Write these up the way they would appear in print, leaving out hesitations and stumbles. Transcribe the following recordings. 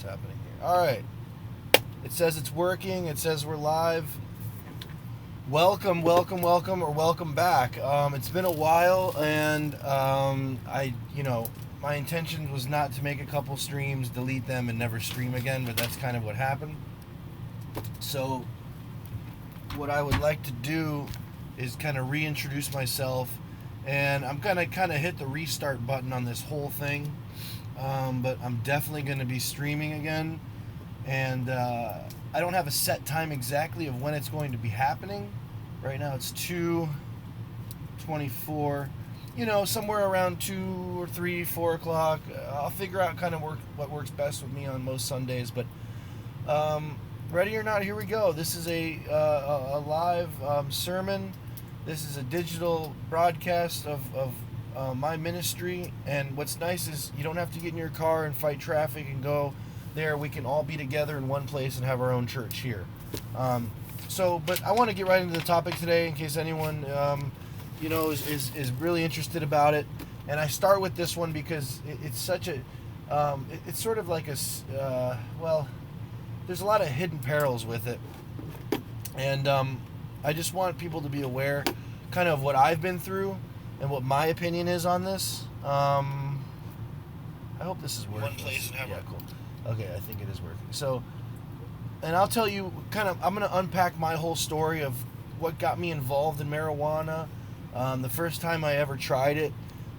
what's happening here. All right. It says it's working. It says we're live. Welcome, or welcome back. It's been a while, and my intention was not to make a couple streams, delete them, and never stream again, but that's kind of what happened. So, what I would like to do is kind of reintroduce myself, and I'm gonna kind of hit the restart button on this whole thing. But I'm definitely going to be streaming again, and I don't have a set time exactly of when it's going to be happening. Right now it's 2:24, somewhere around 2 or 3, 4 o'clock. I'll figure out kind of what works best with me on most Sundays, but ready or not, here we go. This is a live sermon. This is a digital broadcast of my ministry, and what's nice is you don't have to get in your car and fight traffic and go there. We can all be together in one place and have our own church here. But I want to get right into the topic today in case anyone is really interested about it. And I start with this one because it's such a it's sort of like there's a lot of hidden perils with it, and I just want people to be aware kind of what I've been through and what my opinion is on this. I hope this is working. One place and yeah, cool. Okay, I think it is working. So, and I'll tell you I'm going to unpack my whole story of what got me involved in marijuana, the first time I ever tried it,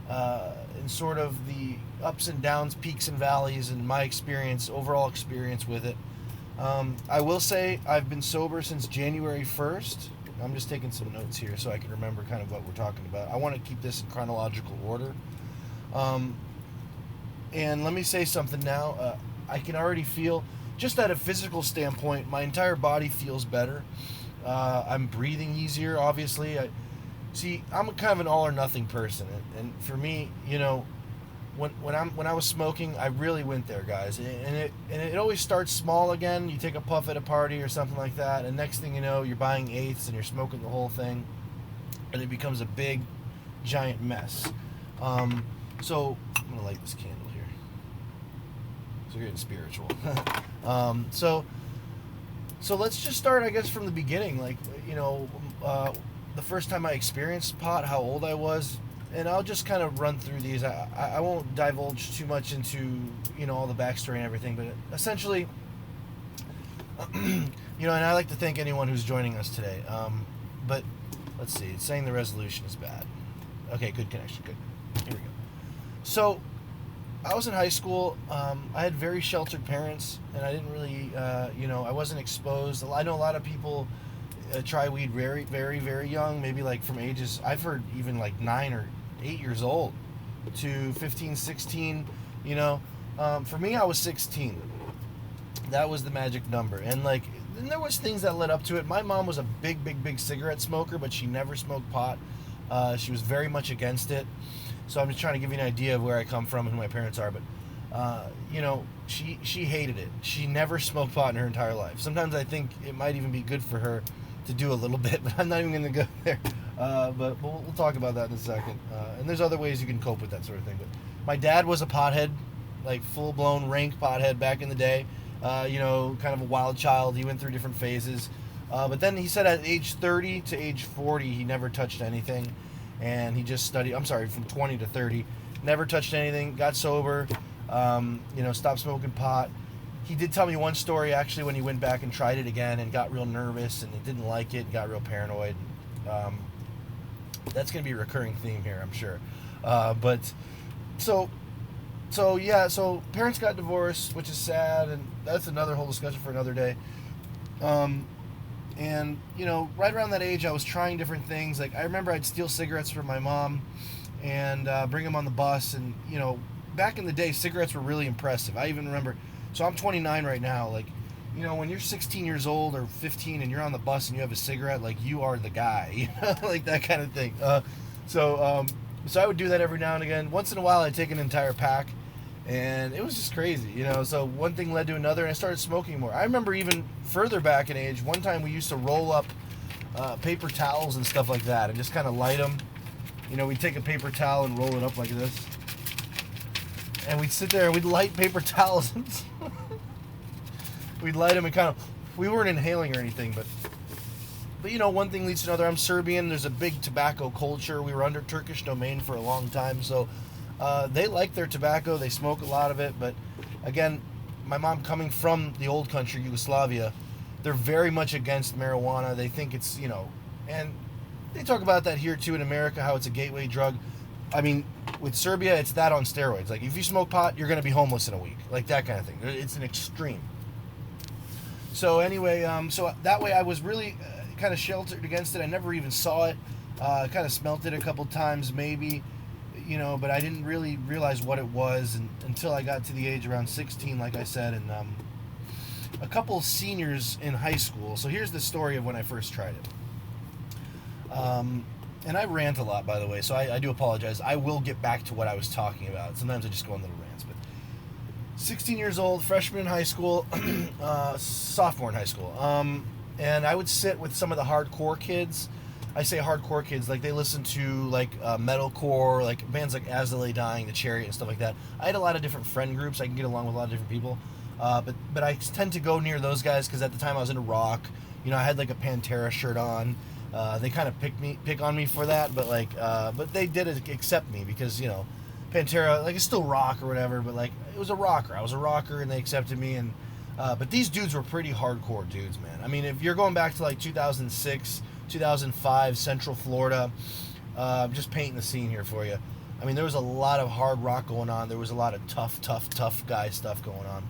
and sort of the ups and downs, peaks and valleys, and my overall experience with it. I will say I've been sober since January 1st. I'm just taking some notes here so I can remember kind of what we're talking about. I want to keep this in chronological order. And let me say something now. I can already feel, just at a physical standpoint, my entire body feels better. I'm breathing easier, obviously. I'm kind of an all or nothing person. And for me, when I was smoking, I really went there, guys. And it always starts small again. You take a puff at a party or something like that, and next thing you know, you're buying eighths and you're smoking the whole thing, and it becomes a big, giant mess. So I'm gonna light this candle here. So we're getting spiritual. So let's just start, I guess, from the beginning. The first time I experienced pot, how old I was. And I'll just kind of run through these. I won't divulge too much into, all the backstory and everything, but essentially, and I like to thank anyone who's joining us today. But let's see, it's saying the resolution is bad. Okay, good connection, good. Here we go. So, I was in high school. I had very sheltered parents, and I didn't really, I wasn't exposed. I know a lot of people try weed very, very, very young, maybe like from ages, I've heard even like 9 or 8 years old to 15, 16, for me, I was 16. That was the magic number. And there was things that led up to it. My mom was a big, big, big cigarette smoker, but she never smoked pot. She was very much against it. So I'm just trying to give you an idea of where I come from and who my parents are. But, she hated it. She never smoked pot in her entire life. Sometimes I think it might even be good for her to do a little bit, but I'm not even going to go there. But we'll talk about that in a second. And there's other ways you can cope with that sort of thing. But my dad was a pothead, like full-blown rank pothead back in the day. Kind of a wild child. He went through different phases. But then he said at age 30 to age 40, he never touched anything. And he just from 20 to 30, never touched anything, got sober, stopped smoking pot. He did tell me one story, actually, when he went back and tried it again and got real nervous and he didn't like it and got real paranoid. That's going to be a recurring theme here, I'm sure. So parents got divorced, which is sad, and that's another whole discussion for another day. And, right around that age, I was trying different things. Like, I remember I'd steal cigarettes from my mom and bring them on the bus. And, back in the day, cigarettes were really impressive. I even remember... So I'm 29 right now. When you're 16 years old or 15 and you're on the bus and you have a cigarette, you are the guy, like that kind of thing. So I would do that every now and again. Once in a while, I'd take an entire pack, and it was just crazy, So one thing led to another, and I started smoking more. I remember even further back in age, one time we used to roll up paper towels and stuff like that and just kind of light them. We'd take a paper towel and roll it up like this. And we'd sit there and we'd light paper towels. we'd light them and kind of, we weren't inhaling or anything, but one thing leads to another. I'm Serbian. There's a big tobacco culture. We were under Turkish domain for a long time, so they like their tobacco. They smoke a lot of it, but again, my mom coming from the old country, Yugoslavia, they're very much against marijuana. They think it's, and they talk about that here too in America, how it's a gateway drug. I mean, with Serbia, it's that on steroids. Like, if you smoke pot, you're going to be homeless in a week. Like, that kind of thing. It's an extreme. So anyway, so that way I was really kind of sheltered against it. I never even saw it. Kind of smelt it a couple times maybe, but I didn't really realize what it was until I got to the age around 16, like I said, and a couple seniors in high school. So here's the story of when I first tried it. And I rant a lot, by the way, so I do apologize. I will get back to what I was talking about. Sometimes I just go on little rants, but 16 years old, freshman in high school, sophomore in high school. And I would sit with some of the hardcore kids. I say hardcore kids, like they listen to like metalcore, like bands like As They Lay Dying, The Chariot, and stuff like that. I had a lot of different friend groups. I can get along with a lot of different people. But I tend to go near those guys because at the time I was into rock. I had like a Pantera shirt on. They kind of pick on me for that, but they did accept me because Pantera, like, it's still rock or whatever, but like it was a rocker. I was a rocker, and they accepted me. And but these dudes were pretty hardcore dudes, man. I mean, if you're going back to like 2006, 2005, Central Florida, just painting the scene here for you. I mean, there was a lot of hard rock going on. There was a lot of tough guy stuff going on.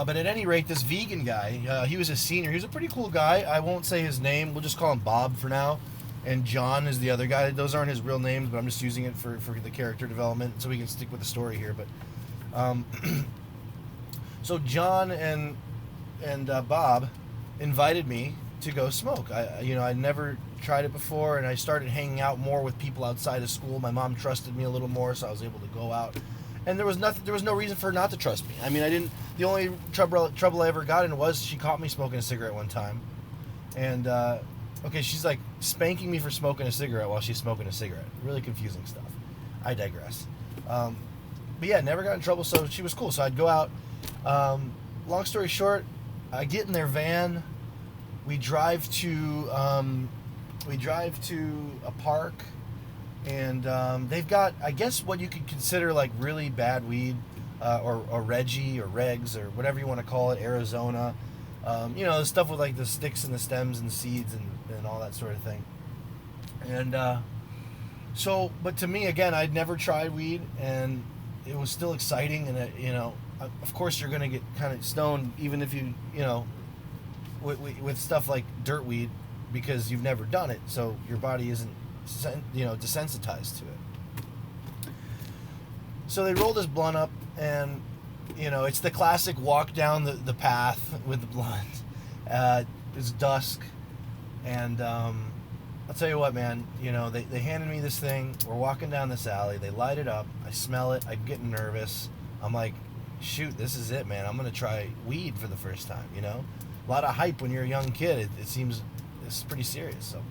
But at any rate, this vegan guy, he was a senior. He was a pretty cool guy. I won't say his name. We'll just call him Bob for now. And John is the other guy. Those aren't his real names, but I'm just using it for the character development so we can stick with the story here. But so John and Bob invited me to go smoke. I'd never tried it before, and I started hanging out more with people outside of school. My mom trusted me a little more, so I was able to go out. And there was no reason for her not to trust me. I mean, the only trouble I ever got in was she caught me smoking a cigarette one time. And, okay, she's like spanking me for smoking a cigarette while she's smoking a cigarette. Really confusing stuff. I digress. But yeah, never got in trouble, so she was cool. So I'd go out. Long story short, I get in their van. We drive to a park. And they've got, I guess, what you could consider like really bad weed, or Reggie or Regs or whatever you want to call it, Arizona. The stuff with like the sticks and the stems and seeds and all that sort of thing. And but to me, again, I'd never tried weed, and it was still exciting. And of course, you're gonna get kind of stoned, even if you with stuff like dirt weed, because you've never done it, so your body isn't desensitized to it. So they roll this blunt up, and it's the classic walk down the path with the blunt. It's dusk, and I'll tell you what, man, they handed me this thing. We're walking down this alley. They light it up. I smell it. I'm getting nervous. I'm like, shoot, this is it, man. I'm gonna try weed for the first time. A lot of hype when you're a young kid. It seems this is pretty serious. So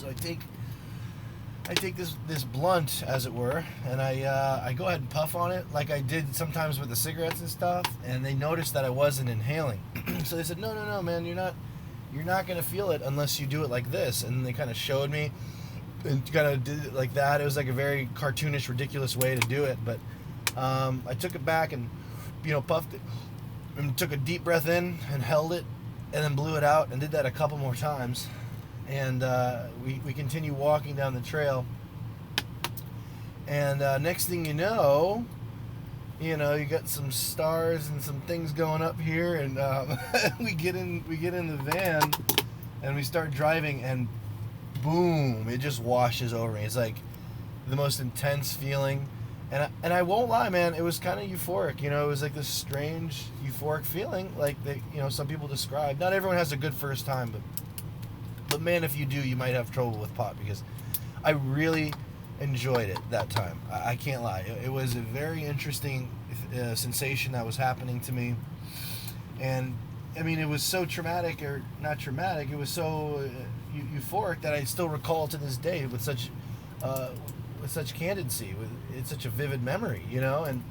I take this blunt, as it were, and I go ahead and puff on it like I did sometimes with the cigarettes and stuff, and they noticed that I wasn't inhaling. So they said, no, man, you're not going to feel it unless you do it like this. And they kind of showed me and kind of did it like that. It was like a very cartoonish, ridiculous way to do it, but I took it back and puffed it and took a deep breath in and held it and then blew it out, and did that a couple more times. And we continue walking down the trail, and next thing you know, you got some stars and some things going up here, and we get in the van, and we start driving, and boom, it just washes over me. It's like the most intense feeling, and I won't lie, man, it was kind of euphoric. It was like this strange euphoric feeling, like some people describe. Not everyone has a good first time, but man, if you do, you might have trouble with pot, because I really enjoyed it that time. I can't lie. It was a very interesting sensation that was happening to me. And, I mean, it was so traumatic, or not traumatic, it was so euphoric that I still recall to this day with such candidacy. It's such a vivid memory, And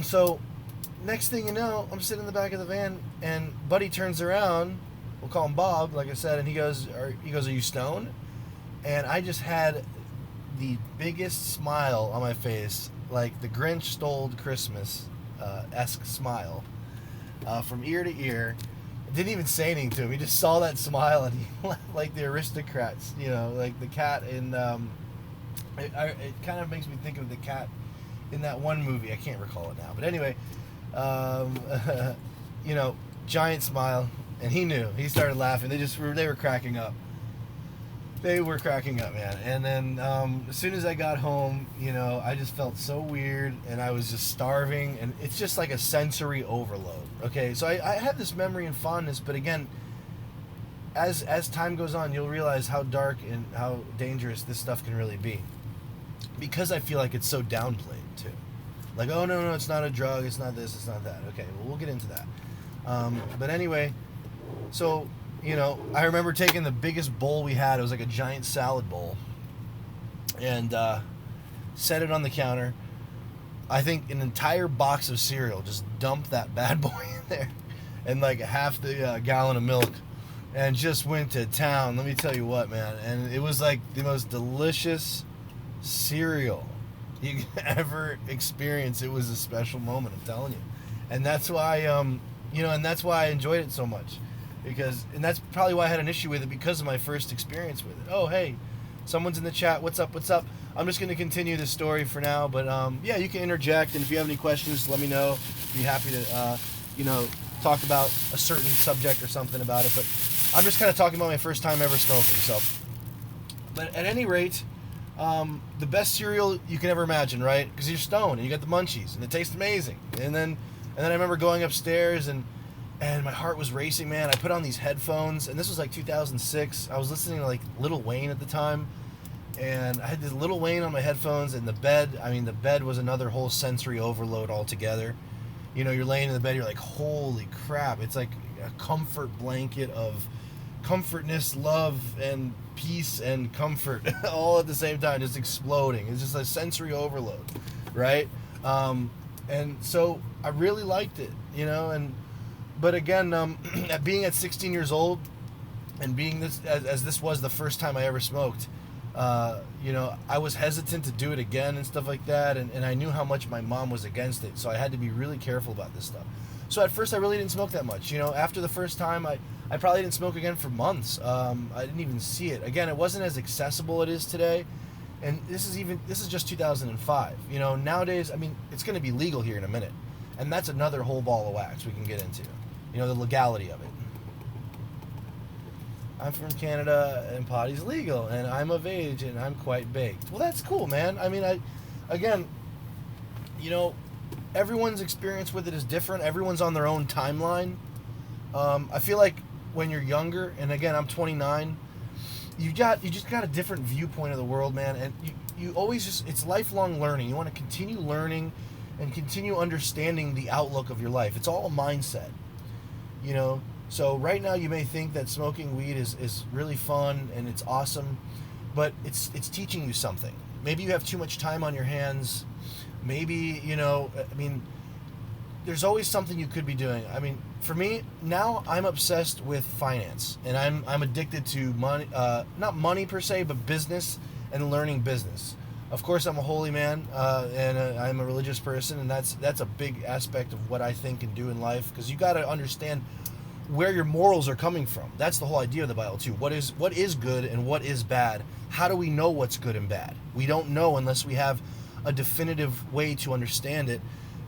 so next thing you know, I'm sitting in the back of the van, and Buddy turns around. We'll call him Bob, like I said, and he goes, "Are you stoned?" And I just had the biggest smile on my face, like the Grinch stole Christmas esque smile, from ear to ear. Didn't even say anything to him. He just saw that smile, and he like the aristocrats, like the cat in. It kind of makes me think of the cat in that one movie. I can't recall it now, but anyway, giant smile, and he knew. He started laughing. They were cracking up. They were cracking up, man. And then as soon as I got home, I just felt so weird, and I was just starving, and it's just like a sensory overload. Okay, so I have this memory and fondness, but again, as time goes on, you'll realize how dark and how dangerous this stuff can really be, because I feel like it's so downplayed too. Like, oh no, it's not a drug, it's not this, it's not that. Okay, well, we'll get into that. But anyway, so I remember taking the biggest bowl we had. It was like a giant salad bowl, and set it on the counter. I think an entire box of cereal, just dumped that bad boy in there, and like half the gallon of milk, and just went to town. Let me tell you what, man. And it was like the most delicious cereal you could ever experience. It was a special moment, I'm telling you. And that's why, and that's why I enjoyed it so much. And that's probably why I had an issue with it, because of my first experience with it. Oh, hey, someone's in the chat. What's up? I'm just going to continue this story for now, but yeah, you can interject, and if you have any questions, let me know. Be happy to, talk about a certain subject or something about it, but I'm just kind of talking about my first time ever smoking. So, but at any rate, the best cereal you can ever imagine, right? Because you're stoned, and you got the munchies, and it tastes amazing. And then I remember going upstairs, and my heart was racing, man. I put on these headphones, and this was like 2006. I was listening to like Lil Wayne at the time, and I had this Lil Wayne on my headphones, and the bed was another whole sensory overload altogether. You're laying in the bed, you're like, holy crap. It's like a comfort blanket of comfortness, love, and peace and comfort all at the same time, just exploding. It's just a sensory overload, right? And so I really liked it, but again, being at 16 years old, and being this as this was the first time I ever smoked, I was hesitant to do it again and stuff like that, and I knew how much my mom was against it, so I had to be really careful about this stuff. So at first I really didn't smoke that much. After the first time, I probably didn't smoke again for months. I didn't even see it. Again, it wasn't as accessible as it is today, and this is just 2005. Nowadays, it's going to be legal here in a minute, and that's another whole ball of wax we can get into. The legality of it. I'm from Canada, and potty's legal, and I'm of age, and I'm quite baked. Well, that's cool, man. Everyone's experience with it is different. Everyone's on their own timeline. I feel like when you're younger, and again, I'm 29, you just got a different viewpoint of the world, man, and you always it's lifelong learning. You want to continue learning and continue understanding the outlook of your life. It's all a mindset. So right now you may think that smoking weed is really fun and it's awesome, but it's teaching you something. Maybe you have too much time on your hands. Maybe, there's always something you could be doing. For me, now I'm obsessed with finance, and I'm addicted to money, not money per se, but business and learning business. Of course, I'm a holy man, and I'm a religious person, and that's a big aspect of what I think and do in life, because you got to understand where your morals are coming from. That's the whole idea of the Bible too. What is good and what is bad? How do we know what's good and bad? We don't know unless we have a definitive way to understand it.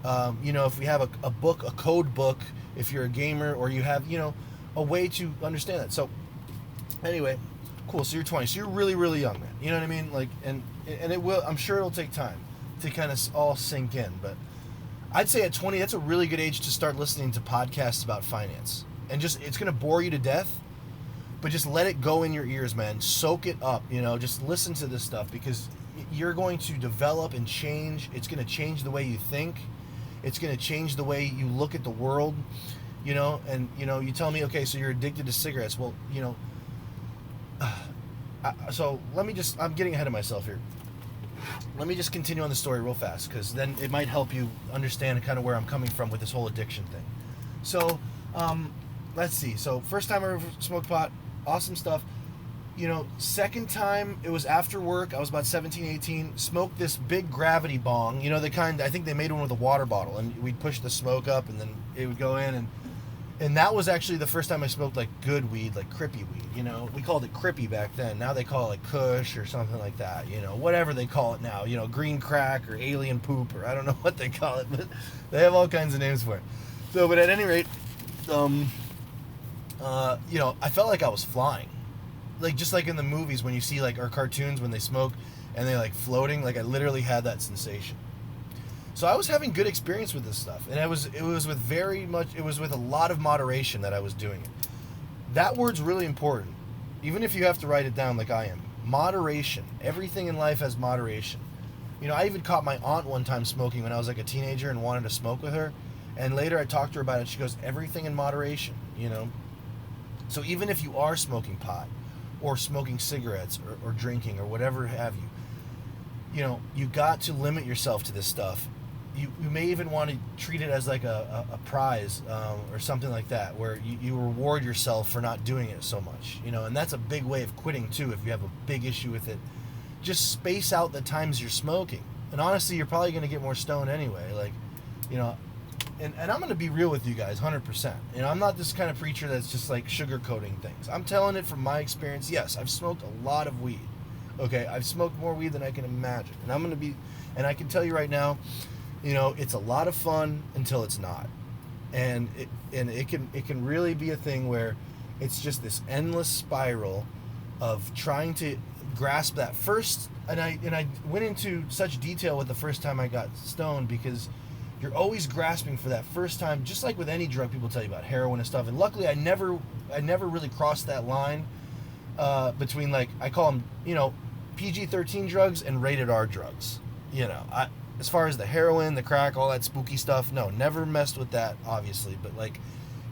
If we have a book, a code book, if you're a gamer, or you have a way to understand that. So anyway, cool. So you're 20. So you're really, really young, man. You know what I mean? Like, and it will. I'm sure it'll take time to kind of all sink in. But I'd say at 20, that's a really good age to start listening to podcasts about finance. And it's going to bore you to death, but just let it go in your ears, man. Soak it up. Just listen to this stuff, because you're going to develop and change. It's going to change the way you think. It's going to change the way you look at the world. And you tell me, okay, so you're addicted to cigarettes. Well, so let me I'm getting ahead of myself here. let me just continue on the story real fast, because then it might help you understand kind of where I'm coming from with this whole addiction thing. So, let's see. So, first time I ever smoked pot, awesome stuff. Second time, it was after work. I was about 17, 18. Smoked this big gravity bong. The kind, I think they made one with a water bottle, and we'd push the smoke up, and then it would go in, and that was actually the first time I smoked like good weed, like crippy weed. We called it crippy back then. Now they call it like Kush or something like that. Whatever they call it now. Green crack or alien poop, or I don't know what they call it, but they have all kinds of names for it. So, but at any rate, I felt like I was flying, like just like in the movies when you see like our cartoons when they smoke and they like floating. Like I literally had that sensation. So I was having good experience with this stuff, and it was with a lot of moderation that I was doing it. That word's really important, even if you have to write it down like I am. Moderation. Everything in life has moderation. I even caught my aunt one time smoking when I was like a teenager and wanted to smoke with her, and later I talked to her about it. She goes, everything in moderation. So even if you are smoking pot or smoking cigarettes or drinking or whatever have you, you got to limit yourself to this stuff. You may even want to treat it as like a prize or something like that, where you reward yourself for not doing it so much, and that's a big way of quitting too. If you have a big issue with it, just space out the times you're smoking, and honestly you're probably going to get more stoned anyway, and I'm going to be real with you guys 100%. I'm not this kind of preacher that's just like sugarcoating things. I'm telling it from my experience. Yes, I've smoked a lot of weed. Okay, I've smoked more weed than I can imagine, and I can tell you right now, it's a lot of fun until it's not, and it can really be a thing where it's just this endless spiral of trying to grasp that first. And I went into such detail with the first time I got stoned, because you're always grasping for that first time, just like with any drug people tell you about, heroin and stuff. And luckily, I never really crossed that line between, like, I call them, PG-13 drugs and rated R drugs. As far as the heroin, the crack, all that spooky stuff, no, never messed with that, obviously. But like,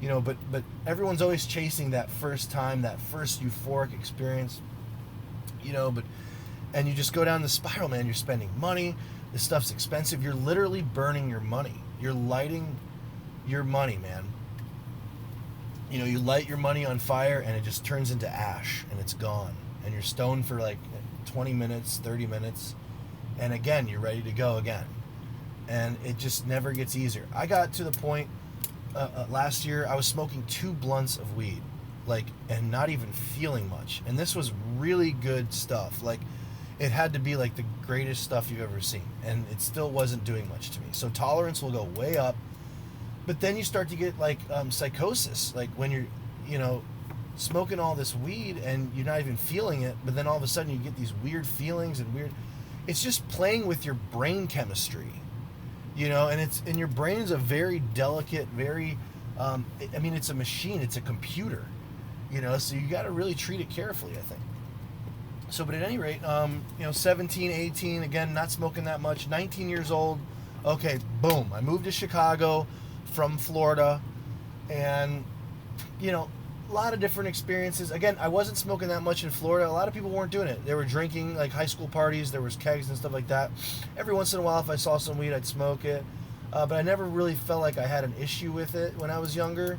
but everyone's always chasing that first time, that first euphoric experience, and you just go down the spiral, man. You're spending money. This stuff's expensive. You're literally burning your money. You're lighting your money, man. You light your money on fire and it just turns into ash and it's gone. And you're stoned for like 20 minutes, 30 minutes. And again, you're ready to go again. And it just never gets easier. I got to the point last year, I was smoking 2 blunts of weed, and not even feeling much. And this was really good stuff. It had to be like the greatest stuff you've ever seen. And it still wasn't doing much to me. So tolerance will go way up. But then you start to get psychosis. Like when you're, smoking all this weed and you're not even feeling it. But then all of a sudden you get these weird feelings and weird... It's just playing with your brain chemistry, and your brain is a very delicate, very, it's a machine, it's a computer, so you got to really treat it carefully, I think. So, but at any rate, 17, 18, again, not smoking that much, 19 years old, okay, boom, I moved to Chicago from Florida, and, a lot of different experiences. Again, I wasn't smoking that much in Florida. A lot of people weren't doing it. They were drinking, like high school parties. There was kegs and stuff like that. Every once in a while, if I saw some weed, I'd smoke it. But I never really felt like I had an issue with it when I was younger.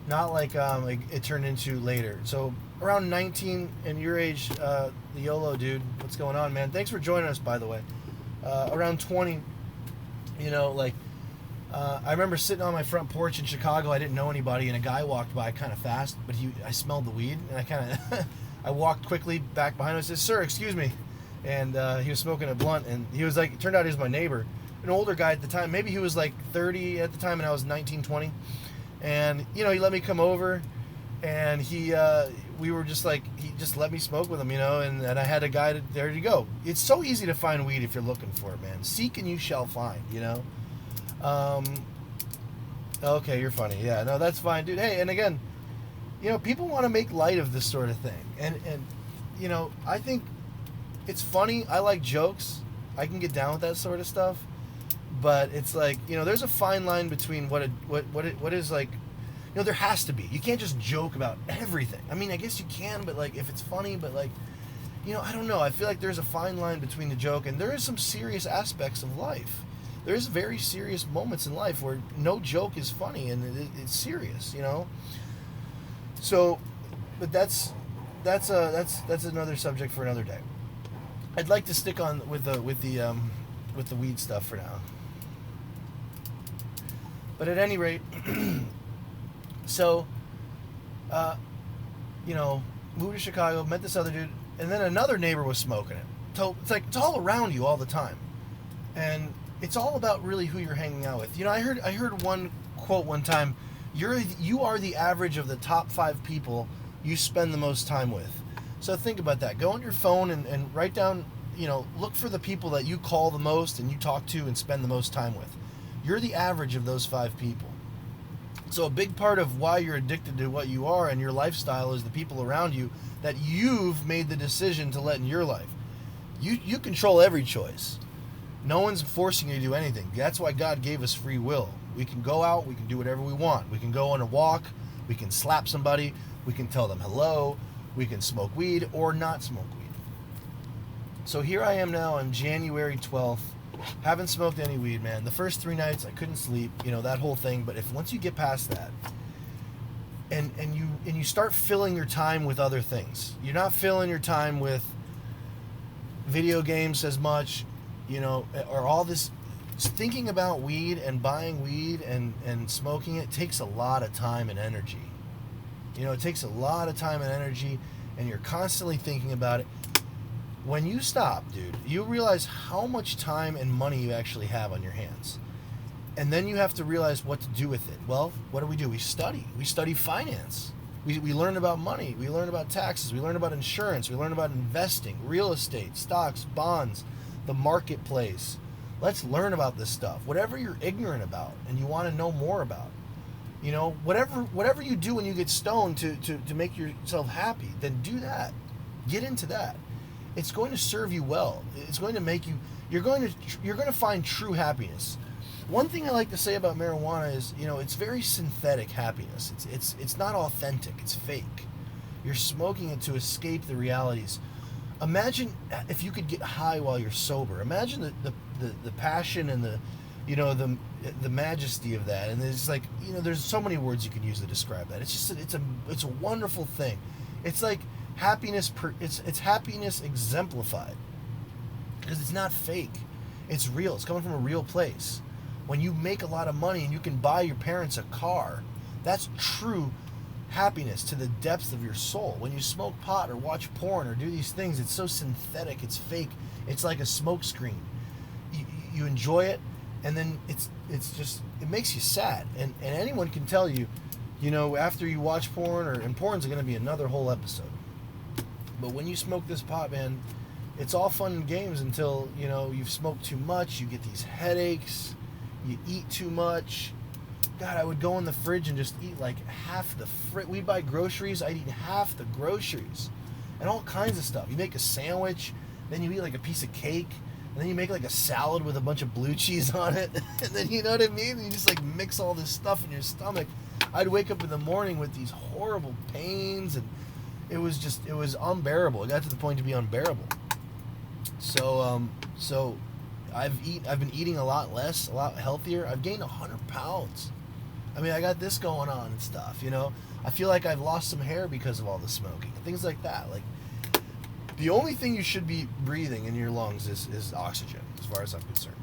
Not like it turned into later. So around 19 and your age, the YOLO dude, what's going on, man? Thanks for joining us, by the way. Around 20, I remember sitting on my front porch in Chicago. I didn't know anybody, and a guy walked by kind of fast, but I smelled the weed, and I walked quickly back behind him and said, "Sir, excuse me." And he was smoking a blunt, and he was it turned out he was my neighbor, an older guy at the time. Maybe he was like 30 at the time, and I was 19, 20. And, he let me come over, and we were just he just let me smoke with him, and I had a guy there to go. It's so easy to find weed if you're looking for it, man. Seek and you shall find, Okay, you're funny. Yeah, no, that's fine, dude. Hey, and again, people want to make light of this sort of thing. And I think it's funny. I like jokes. I can get down with that sort of stuff. But it's there's a fine line between what is there has to be. You can't just joke about everything. I mean, I guess you can, but if it's funny, but I don't know. I feel like there's a fine line between the joke, and there is some serious aspects of life. There's very serious moments in life where no joke is funny and it's serious, So, but that's another subject for another day. I'd like to stick on with the weed stuff for now. But at any rate, so, moved to Chicago, met this other dude, and then another neighbor was smoking it. So it's all around you all the time, and it's all about really who you're hanging out with. I heard one quote one time: you are the average of the top 5 people you spend the most time with. So think about that. Go on your phone and write down, look for the people that you call the most and you talk to and spend the most time with. You're the average of those 5 people. So a big part of why you're addicted to what you are and your lifestyle is the people around you that you've made the decision to let in your life. You control every choice. No one's forcing you to do anything. That's why God gave us free will. We can go out, we can do whatever we want. We can go on a walk, we can slap somebody, we can tell them hello, we can smoke weed or not smoke weed. So here I am now on January 12th. Haven't smoked any weed, man. The first 3 nights I couldn't sleep, that whole thing. But once you get past that, and you start filling your time with other things, you're not filling your time with video games as much, or all this thinking about weed and buying weed and smoking it takes a lot of time and energy. It takes a lot of time and energy, and you're constantly thinking about it. When you stop, dude, you realize how much time and money you actually have on your hands. And then you have to realize what to do with it. Well, what do? We study. We study finance. We learn about money. We learn about taxes. We learn about insurance. We learn about investing, real estate, stocks, bonds, the marketplace. Let's learn about this stuff. Whatever you're ignorant about and you want to know more about. Whatever you do when you get stoned to make yourself happy, then do that. Get into that. It's going to serve you well. It's going to make you're going to find true happiness. One thing I like to say about marijuana is, it's very synthetic happiness. It's not authentic. It's fake. You're smoking it to escape the realities. Imagine if you could get high while you're sober. Imagine the passion and the majesty of that. And there's there's so many words you can use to describe that. It's a wonderful thing. It's like happiness. It's happiness exemplified, because it's not fake. It's real. It's coming from a real place. When you make a lot of money and you can buy your parents a car, that's true happiness to the depths of your soul. When you smoke pot or watch porn or do these things, it's so synthetic, it's fake, it's like a smoke screen. You enjoy it, and then it makes you sad. And anyone can tell you, after you watch porn, and porn's going to be another whole episode. But when you smoke this pot, man, it's all fun and games until, you've smoked too much, you get these headaches, you eat too much. God, I would go in the fridge and just eat like half the we'd buy groceries, I'd eat half the groceries. And all kinds of stuff. You make a sandwich, then you eat like a piece of cake, and then you make like a salad with a bunch of blue cheese on it. And then, you know what I mean? You just mix all this stuff in your stomach. I'd wake up in the morning with these horrible pains, and it was unbearable. It got to the point to be unbearable. So I've been eating a lot less, a lot healthier. I've gained 100 pounds. I mean, I got this going on and stuff, I feel like I've lost some hair because of all the smoking and things like that. The only thing you should be breathing in your lungs is oxygen, as far as I'm concerned.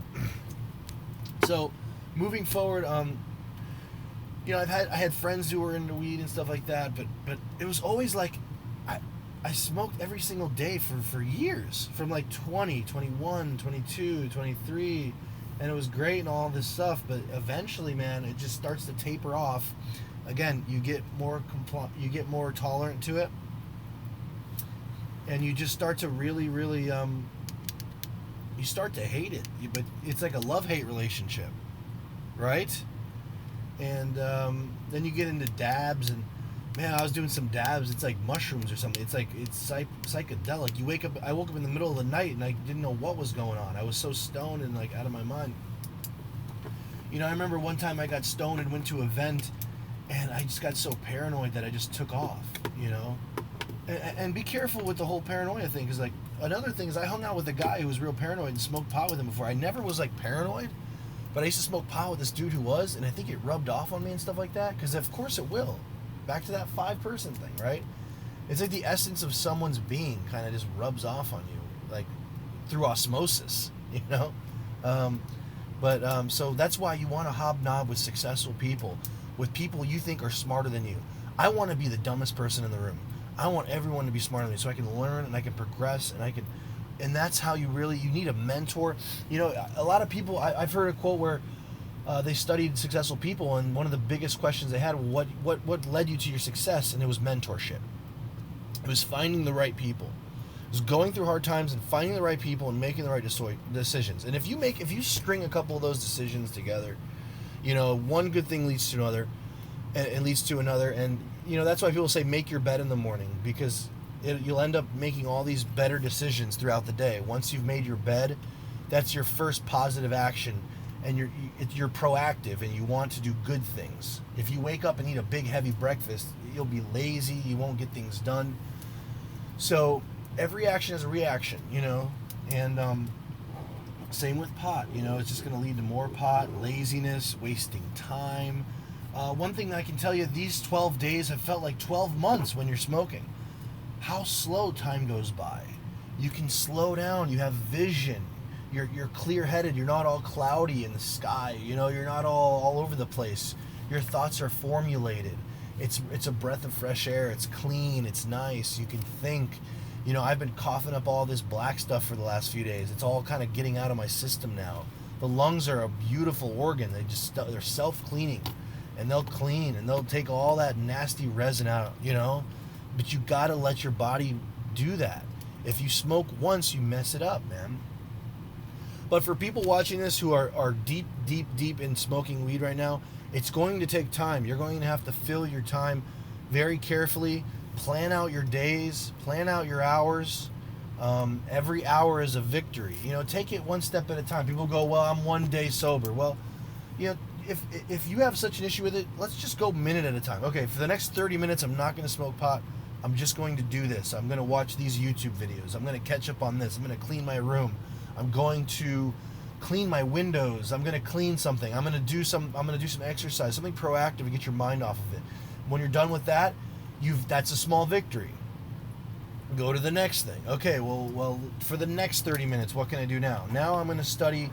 So, moving forward, I had friends who were into weed and stuff like that, but it was always I smoked every single day for years, from 20, 21, 22, 23, and it was great and all this stuff, but eventually, man, it just starts to taper off. Again, you get more tolerant to it, and you just start to really, really, you start to hate it, but it's like a love-hate relationship, right? And then you get into dabs, and man, I was doing some dabs. It's like mushrooms or something. It's psychedelic. I woke up in the middle of the night and I didn't know what was going on. I was so stoned and out of my mind. I remember one time I got stoned and went to an event, and I just got so paranoid that I just took off. And be careful with the whole paranoia thing, because like another thing is I hung out with a guy who was real paranoid and smoked pot with him before. I never was like paranoid, but I used to smoke pot with this dude who was, and I think it rubbed off on me and stuff like that, because of course it will. Back to that 5-person thing, right? It's like the essence of someone's being kind of just rubs off on you, like through osmosis, you know? So that's why you want to hobnob with successful people, with people you think are smarter than you. I want to be the dumbest person in the room. I want everyone to be smarter than me so I can learn and I can progress and that's how you need a mentor. You know, a lot of people, I've heard a quote where they studied successful people, and one of the biggest questions they had, what led you to your success? And it was mentorship. It was finding the right people. It was going through hard times and finding the right people and making the right decisions. And if you string a couple of those decisions together, you know, one good thing leads to another, and leads to another. And, you know, that's why people say make your bed in the morning, because you'll end up making all these better decisions throughout the day. Once you've made your bed, that's your first positive action, and you're proactive and you want to do good things. If you wake up and eat a big heavy breakfast, you'll be lazy, you won't get things done. So every action is a reaction, you know, and same with pot. You know, it's just going to lead to more pot, laziness, wasting time. One thing that I can tell you, these 12 days have felt like 12 months when you're smoking. How slow time goes by. You can slow down, you have vision, you're clear-headed, you're not all cloudy in the sky, you know, you're not all over the place. Your thoughts are formulated. It's a breath of fresh air, it's clean, it's nice, you can think. You know, I've been coughing up all this black stuff for the last few days. It's all kind of getting out of my system now. The lungs are a beautiful organ. They're self-cleaning, and they'll clean, and they'll take all that nasty resin out, you know. But you gotta let your body do that. If you smoke once, you mess it up, man. But for people watching this who are deep in smoking weed right now, it's going to take time. You're going to have to fill your time very carefully. Plan out your days, plan out your hours. Every hour is a victory. You know, take it one step at a time. People go, well, I'm 1 day sober. Well, you know, if you have such an issue with it, let's just go minute at a time. Okay, for the next 30 minutes, I'm not going to smoke pot. I'm just going to do this. I'm going to watch these YouTube videos. I'm going to catch up on this. I'm going to clean my room. I'm going to clean my windows. I'm going to clean something. I'm going to do some exercise, something proactive to get your mind off of it. When you're done with that, that's a small victory. Go to the next thing. Okay, well, for the next 30 minutes, what can I do now? Now I'm going to study.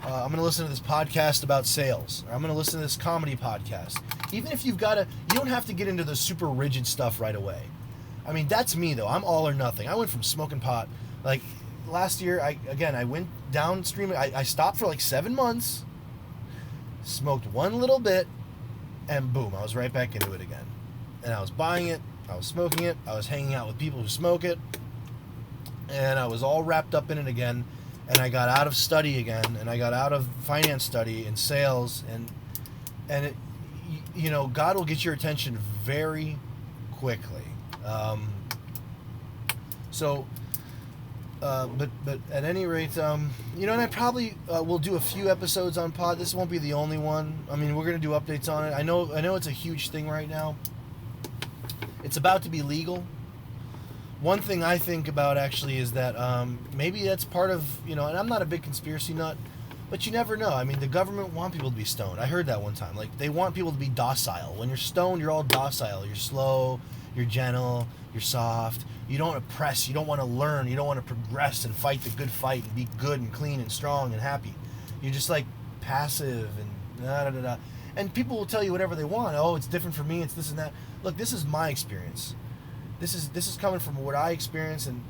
I'm going to listen to this podcast about sales. Or I'm going to listen to this comedy podcast. Even if you don't have to get into the super rigid stuff right away. I mean, that's me though. I'm all or nothing. I went from smoking pot, like last year. I went downstream. I stopped for like 7 months, smoked one little bit, and boom, I was right back into it again. And I was buying it, I was smoking it, I was hanging out with people who smoke it, and I was all wrapped up in it again. And I got out of study again, and I got out of finance study and sales, and it, you know, God will get your attention very quickly. But at any rate, you know, and I probably will do a few episodes on pod. This won't be the only one. I mean, we're gonna do updates on it. I know it's a huge thing right now. It's about to be legal. One thing I think about actually is that maybe that's part of, you know, and I'm not a big conspiracy nut, but you never know. I mean, the government want people to be stoned. I heard that one time. Like, they want people to be docile. When you're stoned, you're all docile. You're slow, you're gentle, you're soft. You don't oppress, you don't want to learn, you don't want to progress and fight the good fight and be good and clean and strong and happy. You're just like passive and da-da-da-da. And people will tell you whatever they want. Oh, it's different for me, it's this and that. Look, this is my experience. This is coming from what I experience, and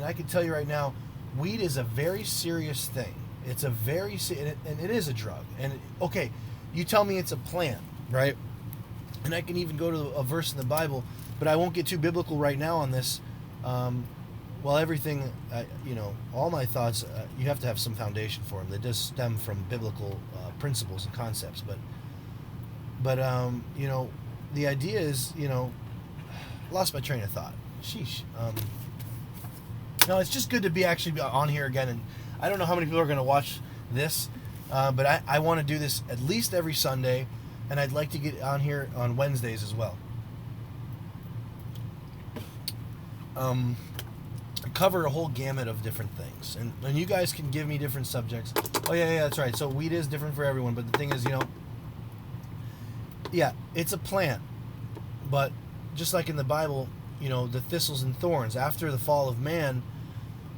I can tell you right now, weed is a very serious thing. It's a very, and it is a drug. And okay, you tell me it's a plant, right? And I can even go to a verse in the Bible, but I won't get too biblical right now on this. Well, everything, you know, all my thoughts, you have to have some foundation for them. They just stem from biblical principles and concepts. But you know, the idea is, you know, lost my train of thought. Sheesh. No, it's just good to be actually on here again, and I don't know how many people are going to watch this, but I want to do this at least every Sunday, and I'd like to get on here on Wednesdays as well. cover a whole gamut of different things, and you guys can give me different subjects. Oh yeah, that's right. So wheat is different for everyone, but the thing is, yeah, it's a plant, but just like in the Bible, the thistles and thorns after the fall of man,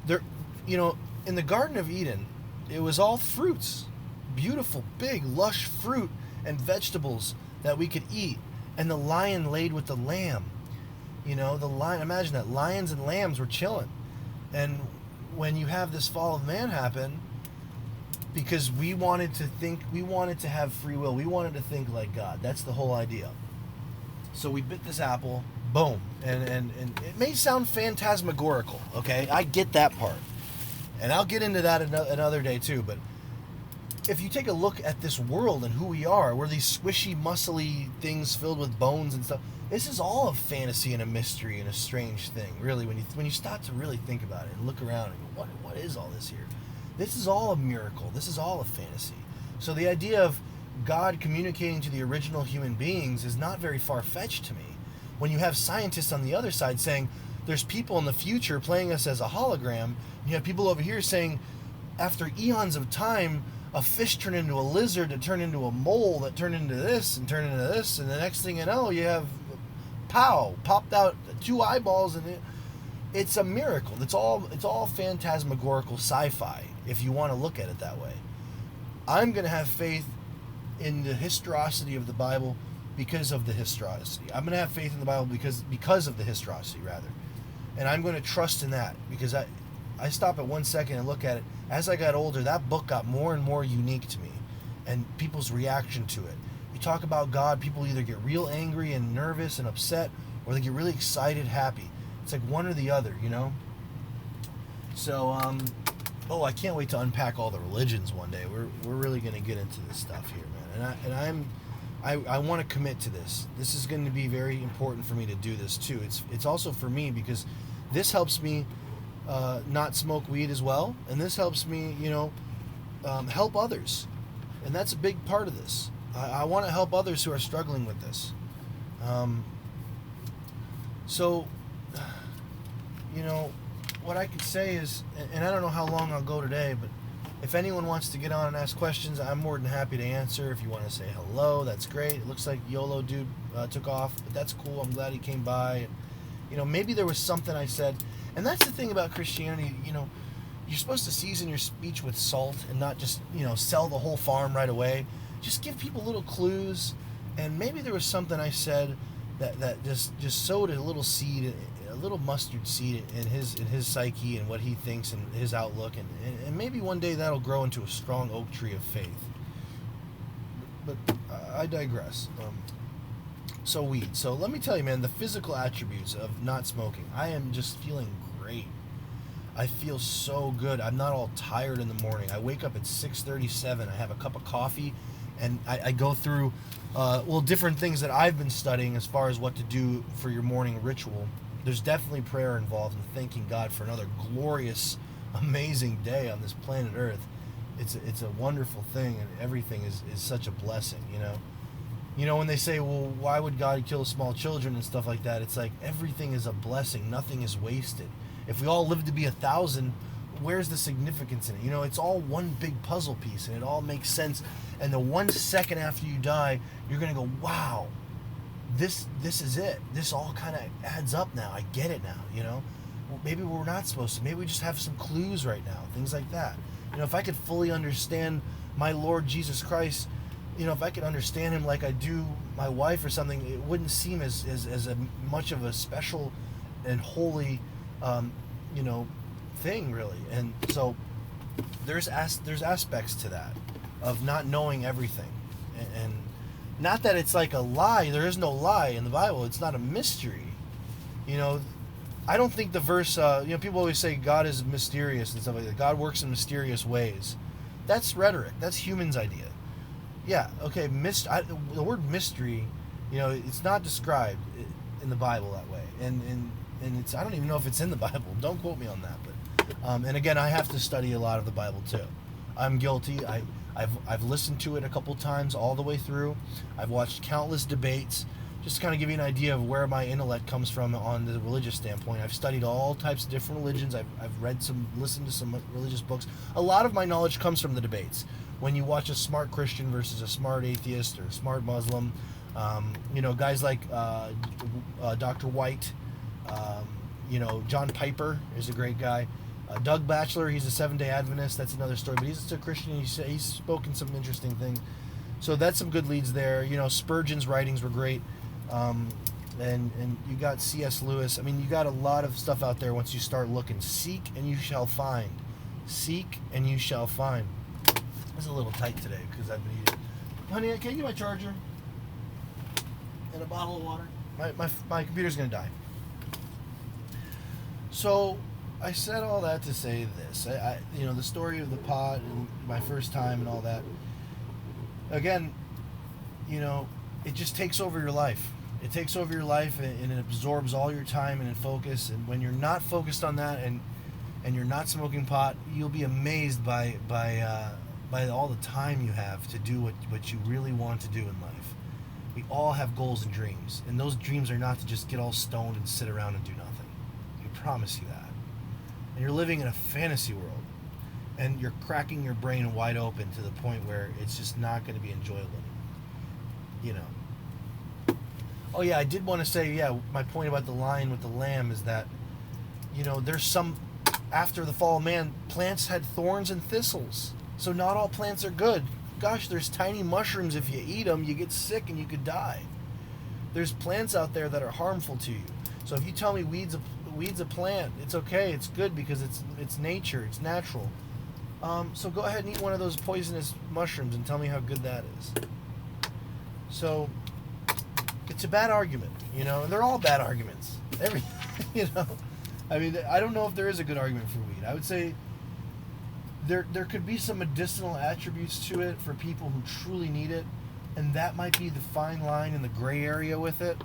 there, in the Garden of Eden, it was all fruits, beautiful, big, lush fruit and vegetables that we could eat, and the lion laid with the lamb. The lion, imagine that, lions and lambs were chilling. And when you have this fall of man happen, because we wanted to have free will, we wanted to think like God. That's the whole idea. So we bit this apple, boom. And it may sound phantasmagorical, okay? I get that part. And I'll get into that another day too, but if you take a look at this world and who we are, we're these squishy, muscly things filled with bones and stuff. This is all a fantasy and a mystery and a strange thing, really, when you start to really think about it and look around and go, what is all this here? This is all a miracle. This is all a fantasy. So the idea of God communicating to the original human beings is not very far-fetched to me. When you have scientists on the other side saying there's people in the future playing us as a hologram, and you have people over here saying after eons of time, a fish turned into a lizard that turned into a mole that turned into this and turned into this, and the next thing you know, you have popped out 2 eyeballs, and it's a miracle. It's all phantasmagorical sci-fi if you want to look at it that way. I'm going to have faith in the historicity of the Bible because of the historicity. I'm going to have faith in the Bible because of the historicity, rather. And I'm going to trust in that, because I stop at 1 second and look at it. As I got older, that book got more and more unique to me, and people's reaction to it. You talk about God, people either get real angry and nervous and upset, or they get really excited, happy. It's like one or the other, So, I can't wait to unpack all the religions one day. We're really going to get into this stuff here, man. I want to commit to this. This is going to be very important for me to do this too. It's also for me because this helps me not smoke weed as well, and this helps me, help others, and that's a big part of this. I want to help others who are struggling with this. So, what I could say is, and I don't know how long I'll go today, but if anyone wants to get on and ask questions, I'm more than happy to answer. If you want to say hello, that's great. It looks like YOLO dude took off, but that's cool. I'm glad he came by. Maybe there was something I said, and that's the thing about Christianity. You're supposed to season your speech with salt and not just, sell the whole farm right away. Just give people little clues, and maybe there was something I said that just sowed a little seed, a little mustard seed in his psyche and what he thinks and his outlook, and maybe one day that'll grow into a strong oak tree of faith. But I digress. So weed. So let me tell you, man, the physical attributes of not smoking. I am just feeling great. I feel so good. I'm not all tired in the morning. I wake up at 6:37. I have a cup of coffee, and I go through different things that I've been studying as far as what to do for your morning ritual. There's definitely prayer involved in thanking God for another glorious, amazing day on this planet Earth. It's a wonderful thing, and everything is such a blessing, when they say, well, why would God kill small children and stuff like that? It's like everything is a blessing. Nothing is wasted. If we all live to be 1,000, where's the significance in it? It's all one big puzzle piece, and it all makes sense. And the 1 second after you die, you're going to go, wow, this is it. This all kind of adds up now. I get it now, Well, maybe we're not supposed to. Maybe we just have some clues right now, things like that. If I could fully understand my Lord Jesus Christ, if I could understand him like I do my wife or something, it wouldn't seem as much of a special and holy, thing, really. And so there's aspects to that of not knowing everything, and not that it's like a lie. There is no lie in the Bible. It's not a mystery. I don't think the verse, people always say God is mysterious and stuff like that. God works in mysterious ways. That's rhetoric. That's humans' idea. Yeah, okay, the word mystery, it's not described in the Bible that way. And it's, I don't even know if it's in the Bible. Don't quote me on that. But and again, I have to study a lot of the Bible too. I'm guilty. I've listened to it a couple times all the way through. I've watched countless debates just to kind of give you an idea of where my intellect comes from on the religious standpoint. I've studied all types of different religions. I've listened to some religious books. A lot of my knowledge comes from the debates. When you watch a smart Christian versus a smart atheist or a smart Muslim, guys like Dr. White, John Piper is a great guy. Doug Batchelor, he's a Seventh-day Adventist. That's another story, but he's a Christian. He's spoken some interesting things. So that's some good leads there. Spurgeon's writings were great. And you got C.S. Lewis. I mean, you got a lot of stuff out there once you start looking. Seek and you shall find. Seek and you shall find. It's a little tight today because I've been eating. Honey, can you get my charger? And a bottle of water? My computer's going to die. So I said all that to say this. The story of the pot and my first time and all that. Again, it just takes over your life. It takes over your life and it absorbs all your time and focus. And when you're not focused on that and you're not smoking pot, you'll be amazed by all the time you have to do what you really want to do in life. We all have goals and dreams. And those dreams are not to just get all stoned and sit around and do nothing. I promise you that. And you're living in a fantasy world. And you're cracking your brain wide open to the point where it's just not going to be enjoyable anymore. Oh yeah, I did want to say, my point about the lion with the lamb is that, there's some, after the fall of man, plants had thorns and thistles. So not all plants are good. Gosh, there's tiny mushrooms. If you eat them, you get sick and you could die. There's plants out there that are harmful to you. So if you tell me weeds a plant, it's okay, it's good because it's nature, it's natural. So go ahead and eat one of those poisonous mushrooms and tell me how good that is. So it's a bad argument, and they're all bad arguments. I mean, I don't know if there is a good argument for weed. I would say there could be some medicinal attributes to it for people who truly need it, and that might be the fine line in the gray area with it.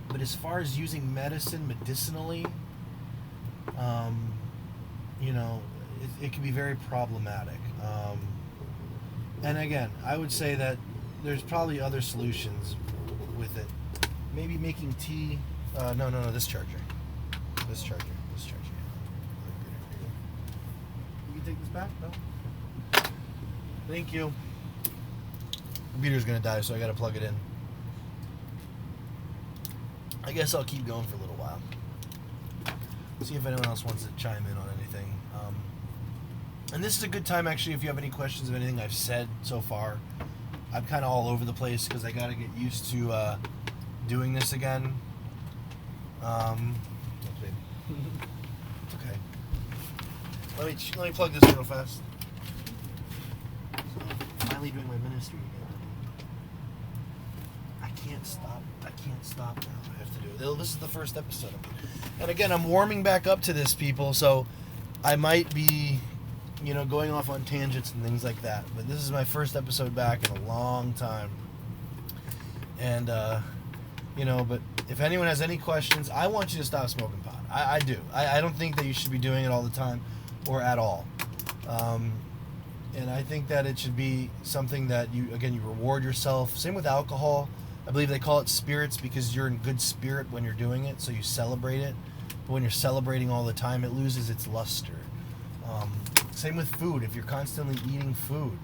But as far as using medicine medicinally, it can be very problematic. And again, I would say that there's probably other solutions with it. Maybe making tea. No, this charger. This charger. You can take this back? No? Thank you. Computer's gonna die, so I gotta plug it in. I guess I'll keep going for a little while. See if anyone else wants to chime in on anything. And this is a good time, actually, if you have any questions of anything I've said so far. I'm kind of all over the place because I got to get used to doing this again. It's okay. Let me plug this in real fast. So, finally doing my ministry again. I can't stop now. I have to do it. This is the first episode of it. And again, I'm warming back up to this, people, so I might be, going off on tangents and things like that. But this is my first episode back in a long time. And, but if anyone has any questions, I want you to stop smoking pot. I do. I don't think that you should be doing it all the time or at all. And I think that it should be something that you reward yourself. Same with alcohol. I believe they call it spirits because you're in good spirit when you're doing it, so you celebrate it. But when you're celebrating all the time, it loses its luster. Same with food. If you're constantly eating food,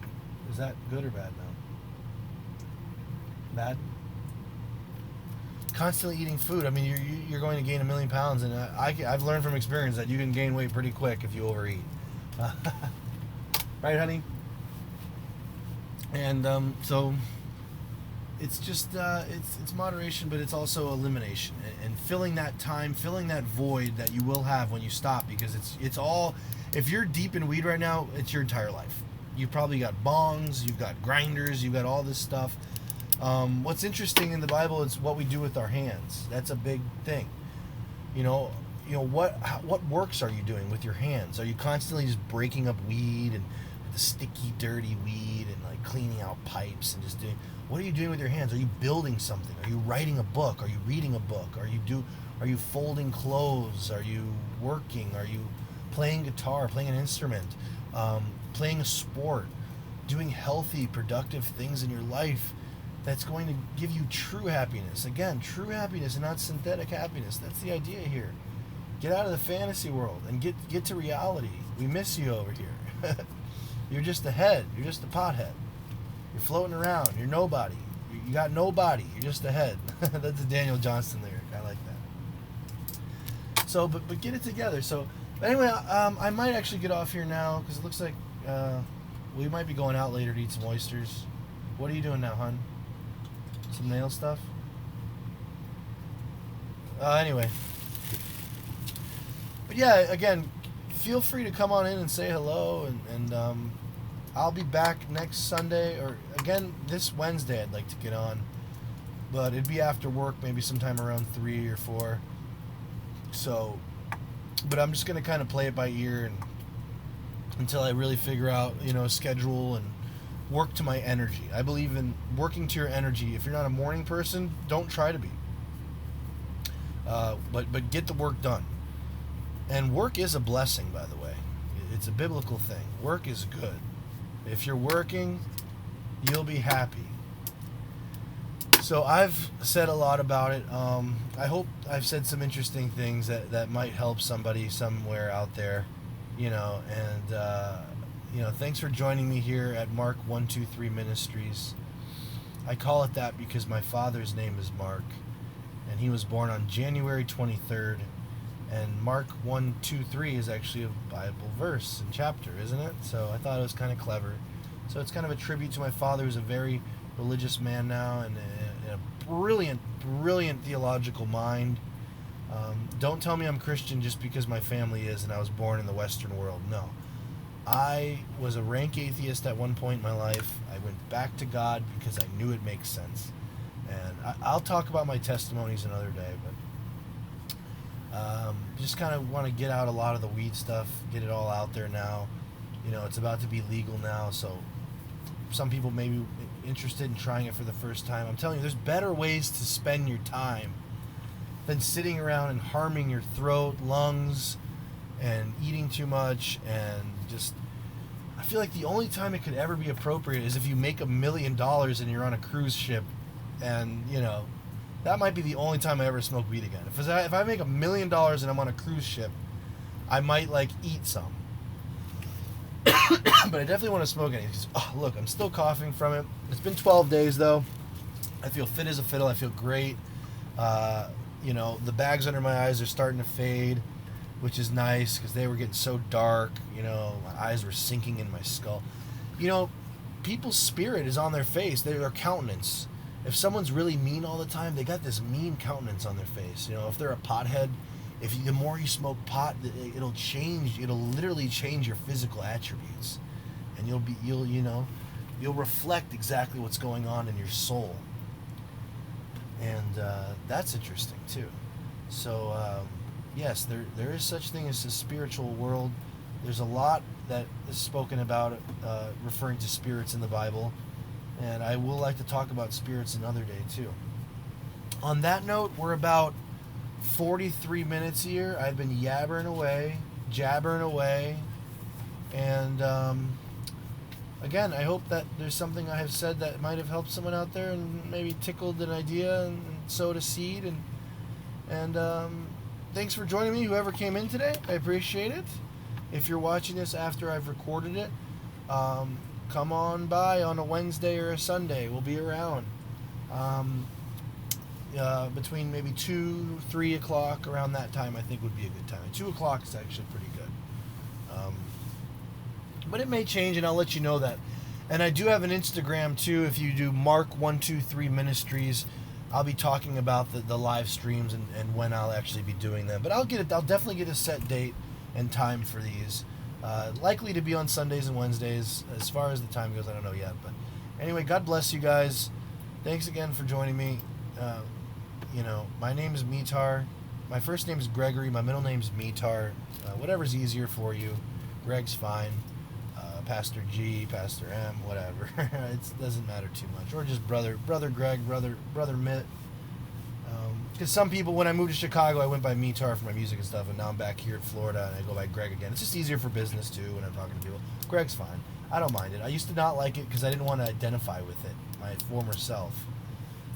is that good or bad now? Bad? Constantly eating food. I mean, you're going to gain 1 million pounds, and I've learned from experience that you can gain weight pretty quick if you overeat. Right, honey? And so it's just it's moderation, but it's also elimination and filling that time, filling that void that you will have when you stop, because it's all. If you're deep in weed right now, it's your entire life. You've probably got bongs, you've got grinders, you've got all this stuff. What's interesting in the Bible is what we do with our hands. That's a big thing. What works are you doing with your hands? Are you constantly just breaking up weed and the sticky, dirty weed and like cleaning out pipes and just doing? What are you doing with your hands? Are you building something? Are you writing a book? Are you reading a book? Are you folding clothes? Are you working? Are you playing guitar, playing an instrument, playing a sport, doing healthy, productive things in your life? that's going to give you true happiness. Again, true happiness and not synthetic happiness. That's the idea here. Get out of the fantasy world and get to reality. We miss you over here. You're just a head. You're just a pothead. You're floating around. You're nobody. You got no body. You're just a head. That's a Daniel Johnston lyric. I like that. So, but get it together. So, anyway, I might actually get off here now because it looks like we might be going out later to eat some oysters. What are you doing now, hon? Some nail stuff? Anyway. But yeah, again, feel free to come on in and say hello, and I'll be back next Sunday, or again this Wednesday I'd like to get on, but it'd be after work, maybe sometime around 3 or 4. So, but I'm just going to kind of play it by ear and until I really figure out, a schedule and work to my energy. I believe in working to your energy. If you're not a morning person, don't try to be. But get the work done. And work is a blessing, by the way. It's a biblical thing. Work is good. If you're working, you'll be happy. So I've said a lot about it. I hope I've said some interesting things that might help somebody somewhere out there, and thanks for joining me here at Mark123 Ministries. I call it that because my father's name is Mark, and he was born on January 23rd, and Mark123 is actually a Bible verse and chapter, isn't it? So I thought it was kind of clever. So it's kind of a tribute to my father, who's a very religious man now, and a brilliant theological mind. Don't tell me I'm Christian just because my family is and I was born in the Western world. No. I was a rank atheist at one point in my life. I went back to God because I knew it makes sense. And I'll talk about my testimonies another day, but just kind of want to get out a lot of the weed stuff, get it all out there now. It's about to be legal now, so some people may be interested in trying it for the first time. I'm telling you, there's better ways to spend your time than sitting around and harming your throat, lungs, and eating too much. And just, I feel like the only time it could ever be appropriate is if you make $1 million and you're on a cruise ship, and that might be the only time I ever smoke weed again. If I make $1 million and I'm on a cruise ship, I might eat some. But I definitely want to smoke it. Look, I'm still coughing from it. It's been 12 days though. I feel fit as a fiddle. I feel great. The bags under my eyes are starting to fade, which is nice because they were getting so dark. My eyes were sinking in my skull. People's spirit is on their face. Their countenance. If someone's really mean all the time, they got this mean countenance on their face. If they're a pothead, the more you smoke pot, it'll change. It'll literally change your physical attributes, and you'll reflect exactly what's going on in your soul, and that's interesting too. So yes, there is such thing as a spiritual world. There's a lot that is spoken about referring to spirits in the Bible. And I will like to talk about spirits another day, too. On that note, we're about 43 minutes here. I've been jabbering away. And, again, I hope that there's something I have said that might have helped someone out there and maybe tickled an idea and sowed a seed. And thanks for joining me, whoever came in today. I appreciate it. If you're watching this after I've recorded it, come on by on a Wednesday or a Sunday. We'll be around between maybe 2, 3 o'clock, around that time I think would be a good time. 2 o'clock is actually pretty good. But it may change, and I'll let you know that. And I do have an Instagram too. If you do Mark123 Ministries, I'll be talking about the live streams and when I'll actually be doing them. But I'll definitely get a set date and time for these. Likely to be on Sundays and Wednesdays. As far as the time goes, I don't know yet. But anyway, God bless you guys. Thanks again for joining me. My name is Mitar. My first name is Gregory. My middle name is Mitar. Whatever's easier for you. Greg's fine. Pastor G, Pastor M, whatever. It doesn't matter too much. Or just brother Greg, brother Mitt. Because some people, when I moved to Chicago, I went by Mitar for my music and stuff, and now I'm back here in Florida, and I go by Greg again. It's just easier for business, too, when I'm talking to people. Greg's fine. I don't mind it. I used to not like it because I didn't want to identify with it. my former self.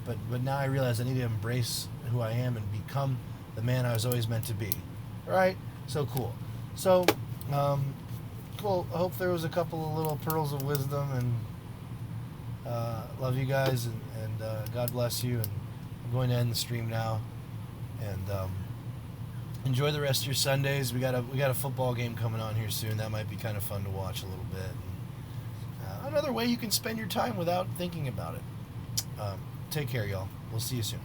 But now I realize I need to embrace who I am and become the man I was always meant to be. All right? So cool. So, cool. I hope there was a couple of little pearls of wisdom, and love you guys, and God bless you. And I'm going to end the stream now. And enjoy the rest of your Sundays. We got a football game coming on here soon. That might be kind of fun to watch a little bit. And, another way you can spend your time without thinking about it. Take care, y'all. We'll see you soon.